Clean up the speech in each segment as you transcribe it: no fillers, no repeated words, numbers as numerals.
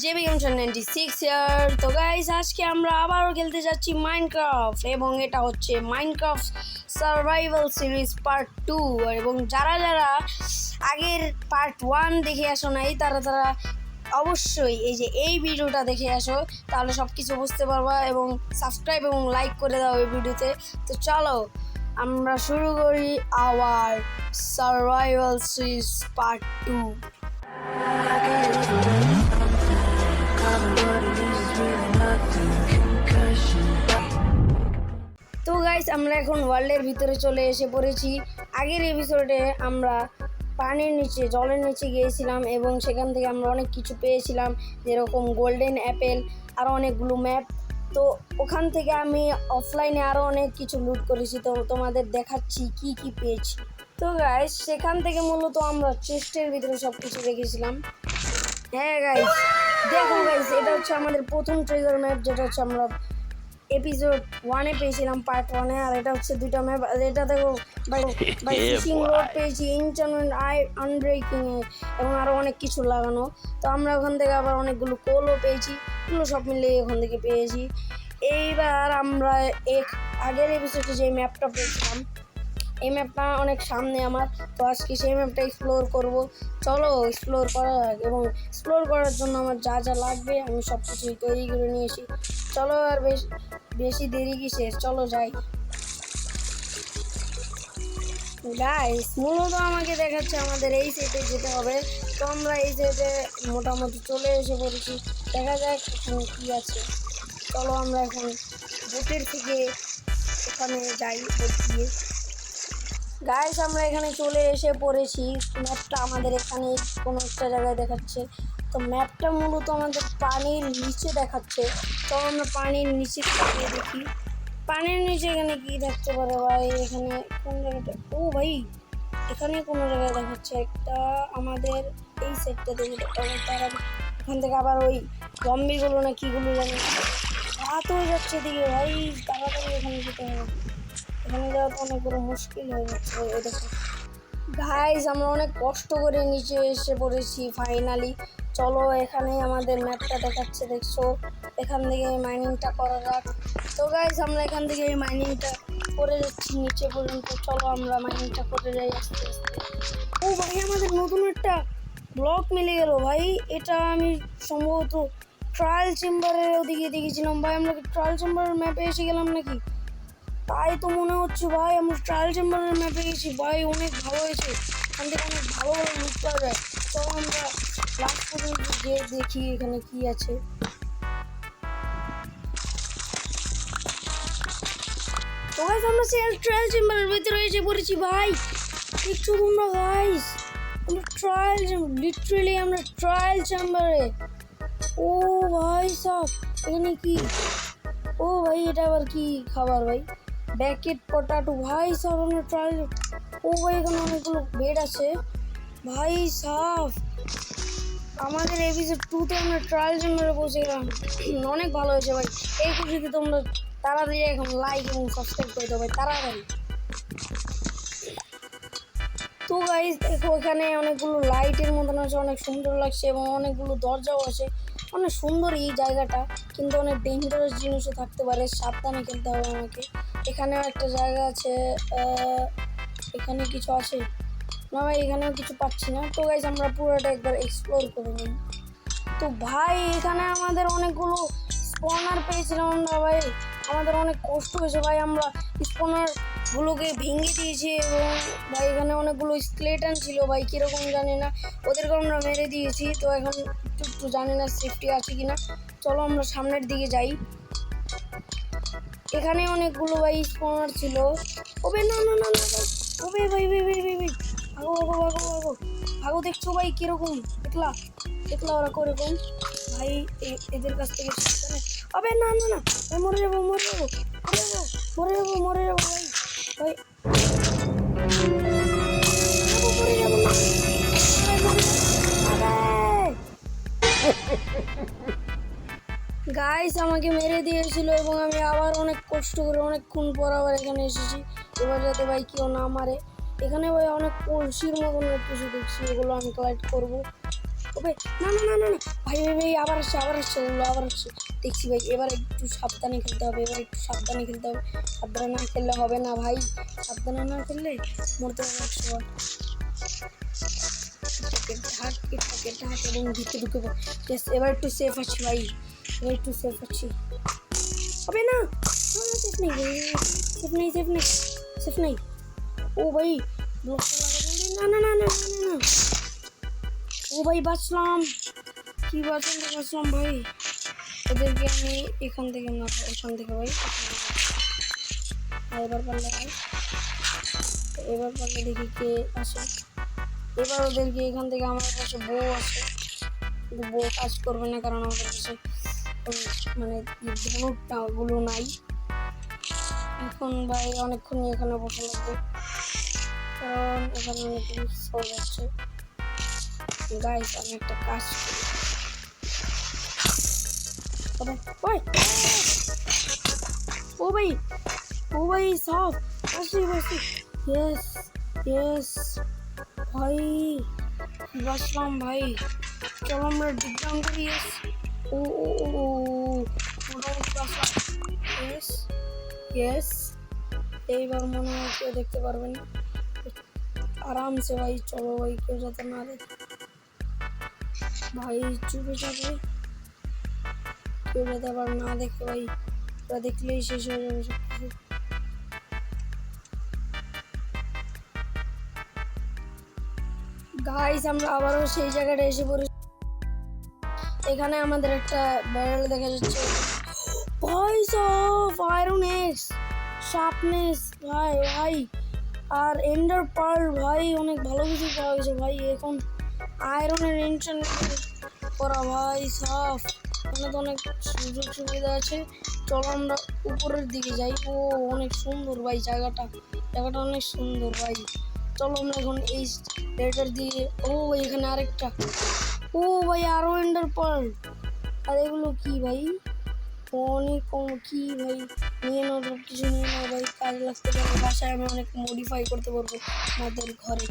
JBM96 ইয়ার। তো guys আজকে আমরা আবারও খেলতে যাচ্ছি মাইনক্রাফট এবং এটা হচ্ছে মাইনক্রাফট সার্ভাইভাল সিরিজ পার্ট 2 এবং যারা যারা আগের পার্ট 1 দেখে আসো নাই তারা অবশ্যই এই ভিডিওটা দেখে আসো, তাহলে সব কিছু বুঝতে পারবা এবং সাবস্ক্রাইব এবং লাইক করে দাও এই ভিডিওতে। তো চলো আমরা শুরু করি আওয়ার সার্ভাইভাল সিরিজ পার্ট 2। তো গাইস আমরা এখন ওয়ার্ল্ডের ভিতরে চলে এসে পড়েছি। আগের এপিসোডে আমরা পানির নিচে জলের নিচে গিয়েছিলাম এবং সেখান থেকে আমরা অনেক কিছু পেয়েছিলাম, যেরকম গোল্ডেন অ্যাপেল, আরও অনেকগুলো ম্যাপ। তো ওখান থেকে আমি অফলাইনে আরও অনেক কিছু লুট করেছি, তো তোমাদের দেখাচ্ছি কি কি পেয়েছি। তো গাইস সেখান থেকে মূলত আমরা চেস্টের ভিতরে সব কিছু রেখেছিলাম। হ্যাঁ গাইস দেখো গাইস, এটা হচ্ছে আমাদের প্রথম ট্রেজার ম্যাপ, যেটা হচ্ছে আমরা এপিসোড 1-এ পেয়েছিলাম পার্ট 1-এ। আর এটা হচ্ছে দুইটা ম্যাপ। এটা দেখো ভাই ফিশিং রড পেয়েছি, এনচান্টমেন্ট আনব্রেকিং এবং আরও অনেক কিছু লাগানো। তো আমরা ওখান থেকে আবার অনেকগুলো কোলও পেয়েছি, এগুলো সব মিলে ওখান থেকে পেয়েছি। এইবার আমরা আগের এপিসোডে যে ম্যাপটা পেয়েছিলাম, এই ম্যাপটা অনেক সামনে আমার, তো আজকে সেই ম্যাপটা এক্সপ্লোর করব। চলো এক্সপ্লোর করা যাক, এবং এক্সপ্লোর করার জন্য আমার যা যা লাগবে আমি সব কিছুই তৈরি করে নিয়েছি। চলো আর বেশি দেরি কিসের, চলো যাই। গাইস মূলত আমাকে দেখাচ্ছে আমাদের এই সাইডে যেতে হবে, তো আমরা এই সাইডে মোটামুটি চলে এসে পড়েছি। দেখা যাক এখানে কী আছে। চলো আমরা এখন বোটের থেকে ওখানে যাই, বোট দিয়ে। গাইস আমরা এখানে চলে এসে পড়েছি। ম্যাপটা আমাদের এখানে কোনো একটা জায়গায় দেখাচ্ছে, তো ম্যাপটা মূলত আমাদের পানির নিচে দেখাচ্ছে। তো আমরা পানির নিচে গিয়ে দেখি পানির নিচে এখানে কি থাকতে পারে ভাই। এখানে কোন জায়গাটা, ও ভাই এখানে কোনো জায়গায় দেখাচ্ছে একটা, আমাদের এই সেটটা দেখে তারা এখান থেকে আবার ওই জম্বিগুলো না কিগুলো জানি রাত হয়ে যাচ্ছে দিকে ভাই, তাড়াতাড়ি এখানে যেতে হবে। এখানে যাওয়া তো অনেক বড় মুশকিল হয়ে যাচ্ছে। এটা গাইস আমরা অনেক কষ্ট করে নিচে এসে পড়েছি ফাইনালি। চলো এখানেই আমাদের ম্যাপটা দেখাচ্ছে, দেখছো, এখান থেকে মাইনিংটা করা যাক। তো গাইস আমরা এখান থেকে এই মাইনিংটা করে যাচ্ছি নিচে পর্যন্ত। চলো আমরা মাইনিংটা করে যাই আস্তে আস্তে। ও ভাই আমাদের নতুন একটা ব্লক মিলে গেল ভাই, এটা আমি সম্ভবত ট্রায়াল চেম্বারের ওদিকে দেখেছিলাম ভাই। আমরা কি ট্রায়াল চেম্বারের ম্যাপে এসে গেলাম নাকি? তাই তো মনে হচ্ছে ভাই, আমরা ট্রায়াল চেম্বারের ম্যাপে গেছি ভাই, অনেক ভালো হয়েছে। এখান থেকে অনেক ভালো ভালো লুট পাওয়া যায়। তো আমরা লাস্ট পর্যন্ত গিয়ে দেখি এখানে কি আছে। তো গাইস আমরা ট্রায়াল চেম্বারের ভিতরে এসে পড়েছি ভাই, দেখছো তোমরা গাইস, আমরা লিটারালি আমরা ট্রায়াল চেম্বারে। ও ভাই সব এখানে কি, ও ভাই এটা আবার কি খাবার ভাই, ব্যাকেট পটাটো ভাই সব আমরা ট্রায়াল। ও ভাই এখানে অনেকগুলো বেড আছে ভাই সাফ। আমাদের এপিসোড 2-তে আমরা ট্রায়াল চেম্বারে পৌঁছে গেলাম, অনেক ভালো হয়েছে ভাই। এই খুশিতে তোমরা তাড়াতাড়ি এখন লাইক এবং সাবস্ক্রাইব করে দেবো ভাই, তাড়াতাড়ি। তো গাইস দেখো এখানে অনেকগুলো লাইটের মতন আছে, অনেক সুন্দর লাগছে এবং অনেকগুলো দরজাও আছে। অনেক সুন্দর এই জায়গাটা, কিন্তু অনেক ডেঞ্জারাস জিনিসও থাকতে পারে, সাবধানে খেলতে হবে আমাকে। এখানেও একটা জায়গা আছে, এখানে কিছু আছে না ভাই, এখানেও কিছু পাচ্ছি না। তো গাইস আমরা পুরোটা একবার এক্সপ্লোর করে নিই। তো ভাই এখানে আমাদের অনেকগুলো স্পনার পেয়েছিলাম আমরা ভাই, আমাদের অনেক কষ্ট হয়েছে ভাই, আমরা স্পনারগুলোকে ভেঙে দিয়েছি এবং ভাই এখানে অনেকগুলো স্কেলেটন ছিল ভাই, কীরকম জানি না, ওদেরকে আমরা মেরে দিয়েছি। তো এখন একটু জানি না সেফটি আছে কিনা। চলো আমরা সামনের দিকে যাই। এখানে অনেকগুলো ভাই স্পনার ছিল। ওবে না না না না, ওবে ভাই ভাই ভাই ভাই ভাই ভাগো ভাগো ভাগো ভাগো ভাগো, দেখছো ভাই কীরকম, দেখলা ওরা কীরকম ভাই, এদের কাছ থেকে আবে না না না ভাই, মরে যাবো মরে যাবো মরে যাবো মরে যাবো মরে যাবো ভাই ভাই, মরে যাবো না গাইস, আমাকে মেরে দিয়েছিল এবং আমি আবার অনেক কষ্ট করে অনেকক্ষণ পর আবার এখানে এসেছি। এবার যাতে ভাই কেউ না মারে। এখানে ভাই অনেক কলসির মতন কিছু দেখছি, এগুলো আমি কালেক্ট করবো। ওবে না না না না না ভাই ভাই ভাই আবার আসছে ওগুলো আবার আসছে দেখছি ভাই। এবার একটু সাবধানে খেলতে হবে, সাবধানে না খেললে হবে না ভাই, সাবধানে না খেললে মরতে হবে 100 বার। ঢাক এবং ভিতরে ঢুকে পড়। এবার একটু সেফ আছি ভাই, হবে না, সেফ নেই। ও ভাই ব্লকটা লাগাবো না না না না না না। ও ভাই বাঁচলাম, কি বাঁচলাম ভাই। ওদেরকে আমি এখান থেকে ভাই এবার পারলে দেখি কে আসে। এবার ওদেরকে এখান থেকে আমার কাছে বউ আছে, কিন্তু বউ কাজ করবে না কারণ আমাদের কাছে মানে ধনুকগুলো নাই। এখন ভাই অনেকক্ষণ এখানে বসে লাগবে কারণ এখানে অনেক সহজ আছে। গাইস আমি একটা কাজ করি, ও ভাই সব আসি ইয়েস ভাই বাসলাম ভাই। চলো আমরা ডিগ্রাম করি। ও ও ও মোটামুটি বাসলাম। ইয়েস এইবার মনে হয় কেউ দেখতে পারবেন আরামসে ভাই। চলো ভাই কেউ যাতে না দেখে ভাই, চুপে যাবে কেউ যাতে আবার না দেখে ভাই, ওরা দেখলেই শেষ হয়ে যাবে সব কিছু। গাইস আমরা আবারও সেই জায়গাটা এসে পড়েছি। এখানে আমাদের একটা ব্যারেল দেখা যাচ্ছে ভাই, সব আয়রন এক্স শার্পনেস ভাই আর এন্ডার পার্ল ভাই, অনেক ভালো কিছু পাওয়া গেছে ভাই। এখন আয়রনের এনচেন্ট করা ভাই সব, এখানে তো অনেক সুযোগ সুবিধা আছে। চলো আমরা উপরের দিকে যাই। ও অনেক সুন্দর ভাই জায়গাটা অনেক সুন্দর ভাই। চলো আমরা এখন এই রেডার দিয়ে, ও এখানে আরেকটা, ও ভাই আরো এন্ডার পার্ল। আর এগুলো কি ভাই, অনেক কি ভাই, নিয়ে নাও সব কিছু নিয়ে নাও ভাই, কাজে লাগতে পারে। বাসায় আমি অনেক মডিফাই করতে পারবো আমাদের ঘরে।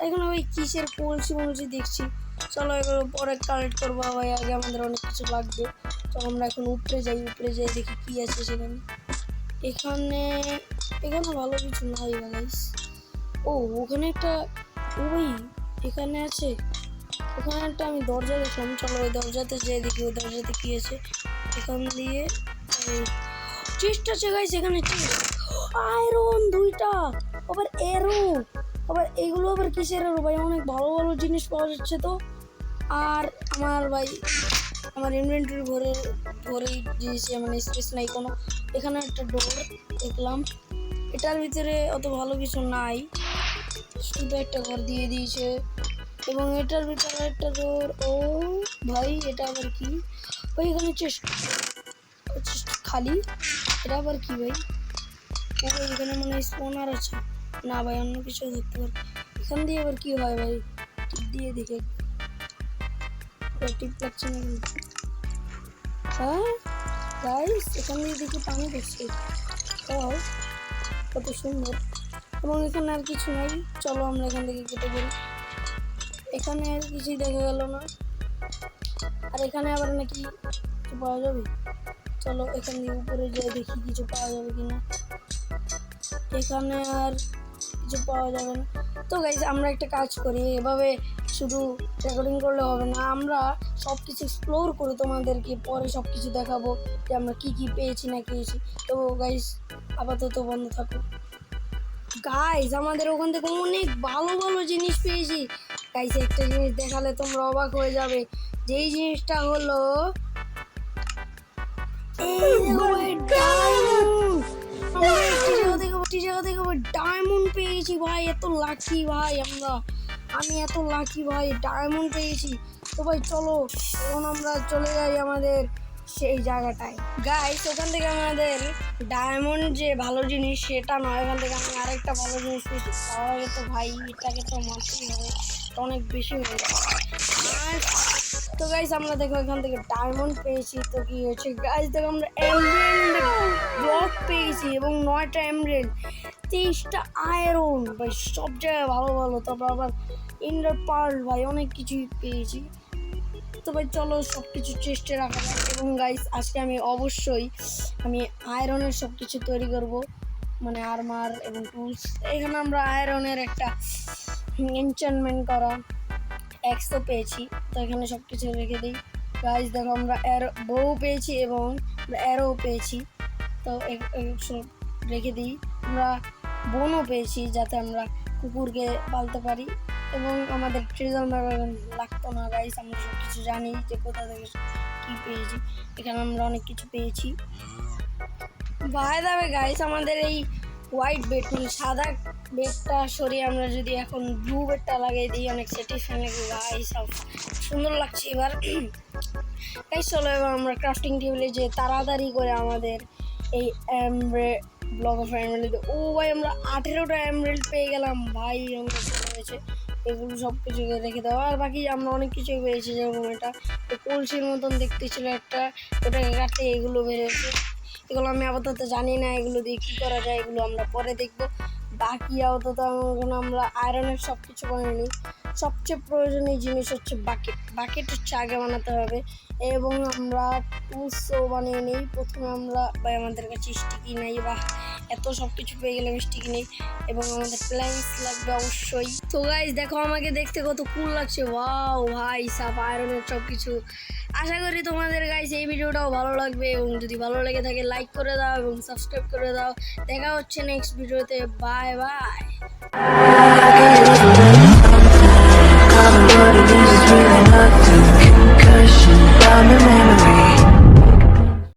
এখন ভাই কিসের কলসি দেখছি। চলো এগুলো পরে কালেক্ট করবো ভাই, আগে আমাদের অনেক কিছু লাগবে। চলো আমরা এখন উপরে যাই দেখি কি আছে সেখানে। এখানে ভালো কিছু নাই গাইস। ও ওখানে একটা, ও ভাই এখানে আছে, ওখানে একটা আমি দরজা দেখলাম। চলো ওই দরজাতে যেয়ে দেখি ওই দরজাতে কি আছে। এখান দিয়ে চেস্ট আছে গাইস, এখানে আয়রন 2টা, আবার এরো, আবার এগুলো আবার কিসের এরো ভাই, অনেক ভালো ভালো জিনিস পাওয়া যাচ্ছে তো। আর আমার ইনভেন্টরি ভরে দিয়েছে, মানে স্পেস নাই কোনো। এখানে একটা ডোর দেখলাম, এটার ভিতরে অত ভালো কিছু নাই, শুধু একটা ঘর দিয়ে দিয়েছে। এবং এটার ভিতরে একটা ডোর। ও ভাই এটা আবার কি ভাই, এখানে চেস্ট খালি, এটা আবার কি ভাই। ও এখানে মনে হয় স্পনার আছে, না ভাই অন্য কিছু দেখতে পারি। এখান দিয়ে আবার কি হয় ভাই, টিপ দিয়ে দেখে, টিপ লাগছে না কিন্তু। হ্যাঁ গাইস এখান দিয়ে দেখি পানি দেখছি, কত সুন্দর। এবং এখানে আর কিছু নাই, চলো আমরা এখান থেকে কেটে পড়ি। এখানে আর কিছুই দেখা গেল না। আর এখানে আবার নাকি কিছু পাওয়া যাবে, চলো এখান দিয়ে উপরে যেয়ে দেখি কিছু পাওয়া যাবে কিনা। এখানে আর কিছু পাওয়া যাবে না। তো গাইস আমরা একটা কাজ করি, এভাবে শুধু রেকর্ডিং করলে হবে না, আমরা সব কিছু এক্সপ্লোর করে তোমাদেরকে পরে সব কিছু দেখাবো যে আমরা কি পেয়েছি না পেয়েছি। তো গাইস আপাতত বন্ধ থাকুক। গাইস আমাদের ওখান থেকে অনেক ভালো ভালো জিনিস পেয়েছি গাইস। একটা জিনিস দেখালে তোমরা অবাক হয়ে যাবে, যেই জিনিসটা হলো ডায়মন্ড পেয়েছি ভাই। এত লাকি ভাই আমি এত লাকি ভাই, ডায়মন্ড পেয়েছি। তো ভাই চলো এখন আমরা চলে যাই আমাদের সেই জায়গাটায়। গাইস ওখান থেকে আমাদের ডায়মন্ড যে ভালো জিনিস সেটা নয়, ওখান থেকে আমি আরেকটা ভালো জিনিস পেয়েছি। তাহলে তো ভাই এটাকে তো মারতেই হবে, অনেক বেশি হয়ে যাবে। তো গাইস আমরা দেখো এখান থেকে ডায়মন্ড পেয়েছি। তো কি হয়েছে গাইস, দেখো আমরা এমরাল্ড ব্লক পেয়েছি এবং 9টা এমরাল্ড, 23টা আয়রন ভাই, সব জায়গায় ভালো। তারপর আবার এন্ডার পার্ল ভাই, অনেক কিছুই পেয়েছি। তো ভাই চলো সব কিছু চেষ্টা রাখা যায়। এবং গাইস আজকে আমি অবশ্যই আয়রনের সব কিছু তৈরি করব, মানে আর্মার এবং টুলস। এখানে আমরা আয়রনের একটা এনচ্যান্টমেন্ট করা এক্স তো পেয়েছি, তো এখানে সব কিছু রেখে দিই। গাইস দেখো আমরা বউ পেয়েছি এবং অ্যারো পেয়েছি, তো সব রেখে দিই। আমরা বনও পেয়েছি যাতে আমরা কুকুরকে পালতে পারি, এবং আমাদের ট্রেজার লাগতো না। গাইস আমরা সব কিছু জানি যে কোথা থেকে কী পেয়েছি, এখানে আমরা অনেক কিছু পেয়েছি। বাই দ্য ওয়ে গাইস, আমাদের এই হোয়াইট বেড মানে সাদা বেডটা সরিয়ে আমরা যদি এখন ব্লু বেডটা লাগিয়ে দিই, অনেক স্যাটিসফাইং লাগে গাইস, সুন্দর লাগছে এবার। গাইস চলো এবার আমরা ক্রাফটিং টেবিলে যে তাড়াতাড়ি করে আমাদের এই ব্লক অফ এমরাল্ড, ও ভাই আমরা 18টা এমরাল্ড পেয়ে গেলাম ভাই, আমরা হয়েছে। এগুলো সব কিছু রেখে দেওয়া, আর বাকি আমরা অনেক কিছুই পেয়েছি, যেরকম এটা কলসির মতন দেখতে ছিল একটা, ওটাকে কাটতে এগুলো বেরিয়েছে। এগুলো আমি আপাতত জানি না এগুলো দিয়ে কী করা যায়, এগুলো আমরা পরে দেখবো। বাকি আপাতত আমরা আয়রনের সব কিছু বানিয়ে নিই। সবচেয়ে প্রয়োজনীয় জিনিস হচ্ছে বাকেট হচ্ছে আগে বানাতে হবে, এবং আমরা টুলসও বানিয়ে নিই। প্রথমে আমরা ভাই আমাদের কাছে স্টিকি নেই, বা এত সব কিছু পেয়ে গেলে আমি স্টিকি নেই, এবং আমাদের প্ল্যাঙ্কস লাগবে অবশ্যই। তো গাইস দেখো আমাকে দেখতে কত কুল লাগছে, ওয়াও ভাই সাফ আয়রনের সব কিছু। আশা করি তোমাদের গাইস এই ভিডিওটাও ভালো লাগবে, এবং যদি ভালো লেগে থাকে লাইক করে দাও এবং সাবস্ক্রাইব করে দাও। দেখা হচ্ছে নেক্সট ভিডিওতে, bye bye. What it is really nothing. Concussion, I'm a memory.